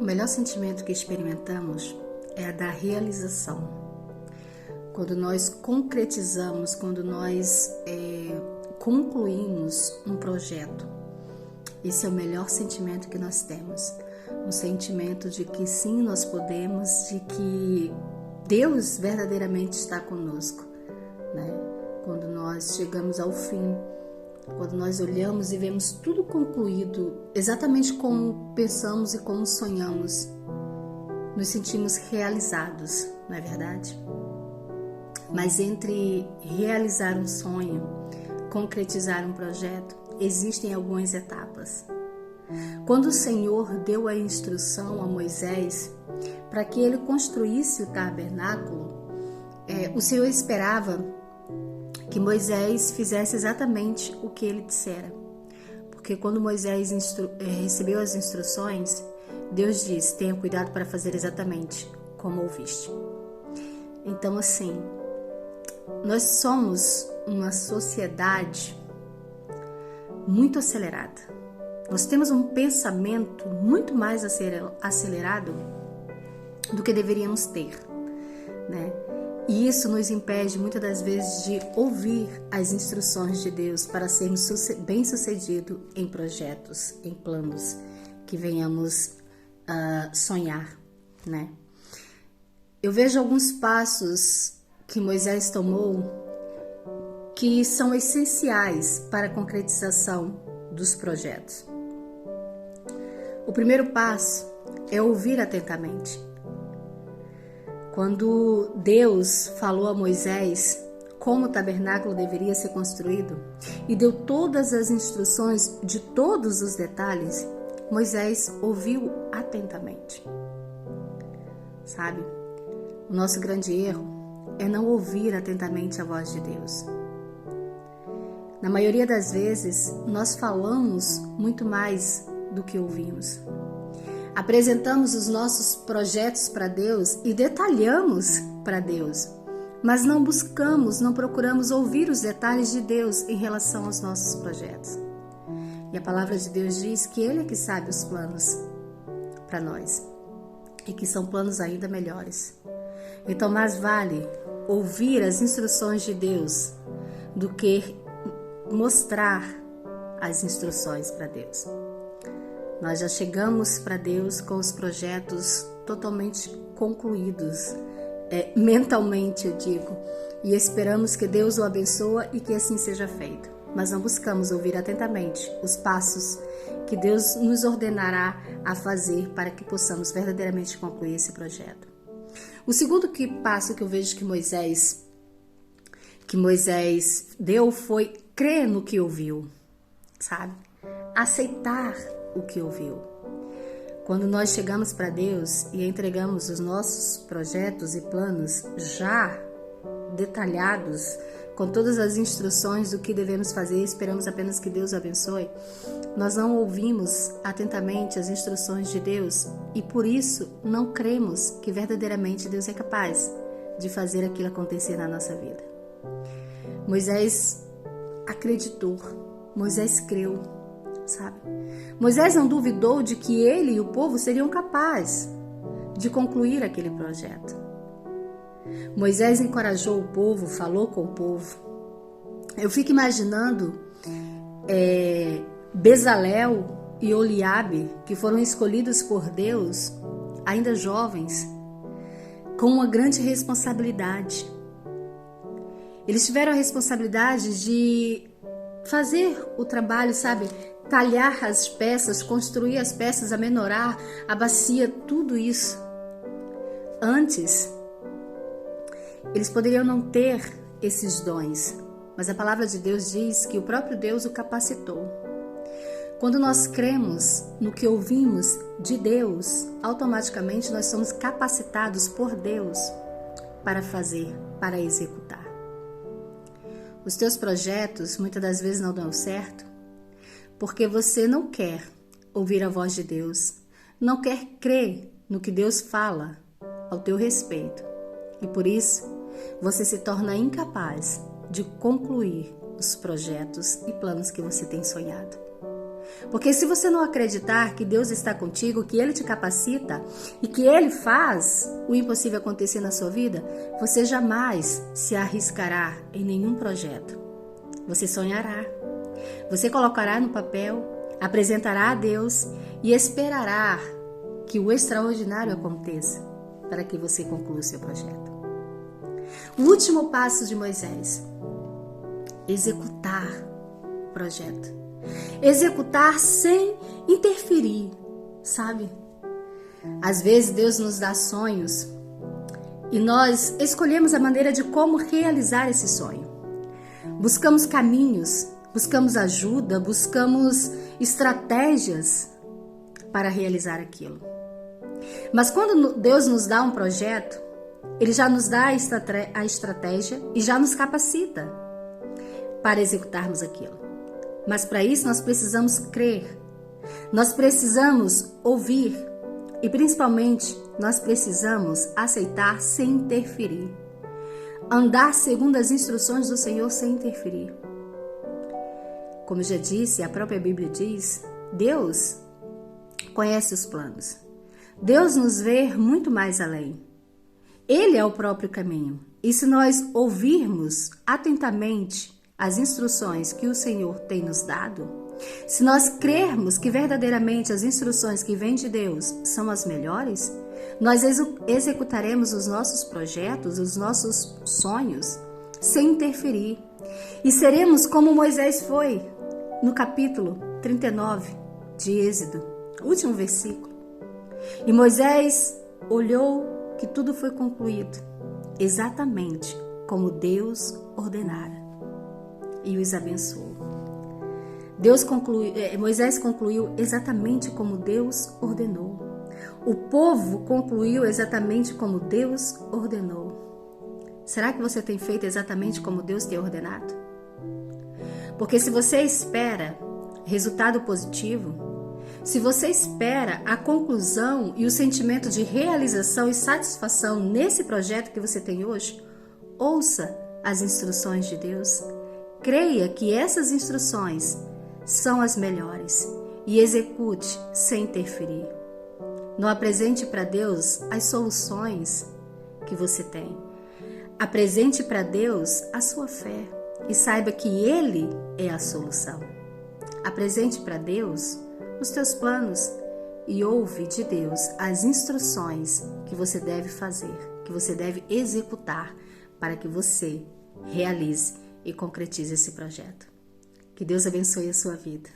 O melhor sentimento que experimentamos é a da realização. Quando nós concretizamos, quando nós concluímos um projeto, esse é o melhor sentimento que nós temos. Um sentimento de que sim, nós podemos, de que Deus verdadeiramente está conosco, né? Quando nós chegamos ao fim, quando nós olhamos e vemos tudo concluído, exatamente como pensamos e como sonhamos, nos sentimos realizados, não é verdade? Mas entre realizar um sonho, concretizar um projeto, existem algumas etapas. Quando o Senhor deu a instrução a Moisés para que ele construísse o tabernáculo, o Senhor esperava que Moisés fizesse exatamente o que ele dissera. Porque quando Moisés recebeu as instruções, Deus disse: tenha cuidado para fazer exatamente como ouviste. Então, assim, nós somos uma sociedade muito acelerada. Nós temos um pensamento muito mais acelerado do que deveríamos ter, né? E isso nos impede muitas das vezes de ouvir as instruções de Deus para sermos bem-sucedidos em projetos, em planos que venhamos sonhar, né? Eu vejo alguns passos que Moisés tomou que são essenciais para a concretização dos projetos. O primeiro passo é ouvir atentamente. Quando Deus falou a Moisés como o tabernáculo deveria ser construído e deu todas as instruções de todos os detalhes, Moisés ouviu atentamente. Sabe, o nosso grande erro é não ouvir atentamente a voz de Deus. Na maioria das vezes, nós falamos muito mais do que ouvimos. Apresentamos os nossos projetos para Deus e detalhamos para Deus, mas não buscamos, não procuramos ouvir os detalhes de Deus em relação aos nossos projetos. E a palavra de Deus diz que Ele é que sabe os planos para nós e que são planos ainda melhores. Então, mais vale ouvir as instruções de Deus do que mostrar as instruções para Deus. Nós já chegamos para Deus com os projetos totalmente concluídos, mentalmente eu digo, e esperamos que Deus o abençoe e que assim seja feito. Mas não buscamos ouvir atentamente os passos que Deus nos ordenará a fazer para que possamos verdadeiramente concluir esse projeto. O segundo passo que eu vejo que Moisés deu foi crer no que ouviu, sabe? Aceitar o que ouviu. Quando nós chegamos para Deus e entregamos os nossos projetos e planos já detalhados, com todas as instruções do que devemos fazer, esperamos apenas que Deus abençoe, nós não ouvimos atentamente as instruções de Deus e por isso não cremos que verdadeiramente Deus é capaz de fazer aquilo acontecer na nossa vida. Moisés acreditou, Moisés creu, sabe? Moisés não duvidou de que ele e o povo seriam capazes de concluir aquele projeto. Moisés encorajou o povo, falou com o povo. Eu fico imaginando Bezalel e Oliabe, que foram escolhidos por Deus, ainda jovens, com uma grande responsabilidade. Eles tiveram a responsabilidade de fazer o trabalho, sabe? Talhar as peças, construir as peças, amenorar a bacia, tudo isso. Antes, eles poderiam não ter esses dons, mas a palavra de Deus diz que o próprio Deus o capacitou. Quando nós cremos no que ouvimos de Deus, automaticamente nós somos capacitados por Deus para fazer, para executar. Os teus projetos muitas das vezes não dão certo porque você não quer ouvir a voz de Deus, não quer crer no que Deus fala ao teu respeito e por isso você se torna incapaz de concluir os projetos e planos que você tem sonhado. Porque se você não acreditar que Deus está contigo, que Ele te capacita e que Ele faz o impossível acontecer na sua vida, você jamais se arriscará em nenhum projeto. Você sonhará, você colocará no papel, apresentará a Deus e esperará que o extraordinário aconteça para que você conclua o seu projeto. O último passo de Moisés: executar o projeto. Executar sem interferir, sabe? Às vezes Deus nos dá sonhos e nós escolhemos a maneira de como realizar esse sonho. Buscamos caminhos, buscamos ajuda, buscamos estratégias para realizar aquilo. Mas quando Deus nos dá um projeto, Ele já nos dá a estratégia e já nos capacita para executarmos aquilo. Mas para isso nós precisamos crer, nós precisamos ouvir e principalmente nós precisamos aceitar sem interferir. Andar segundo as instruções do Senhor sem interferir. Como já disse, a própria Bíblia diz, Deus conhece os planos. Deus nos vê muito mais além. Ele é o próprio caminho. E se nós ouvirmos atentamente as instruções que o Senhor tem nos dado, se nós crermos que verdadeiramente as instruções que vêm de Deus são as melhores, nós executaremos os nossos projetos, os nossos sonhos, sem interferir. E seremos como Moisés foi, no capítulo 39 de Êxodo, último versículo. E Moisés olhou que tudo foi concluído, exatamente como Deus ordenara, e os abençoou. Moisés concluiu exatamente como Deus ordenou. O povo concluiu exatamente como Deus ordenou. Será que você tem feito exatamente como Deus tem ordenado? Porque se você espera resultado positivo, se você espera a conclusão e o sentimento de realização e satisfação nesse projeto que você tem hoje, ouça as instruções de Deus. Creia que essas instruções são as melhores e execute sem interferir. Não apresente para Deus as soluções que você tem. Apresente para Deus a sua fé e saiba que Ele é a solução. Apresente para Deus os teus planos e ouve de Deus as instruções que você deve fazer, que você deve executar para que você realize e concretize esse projeto. Que Deus abençoe a sua vida.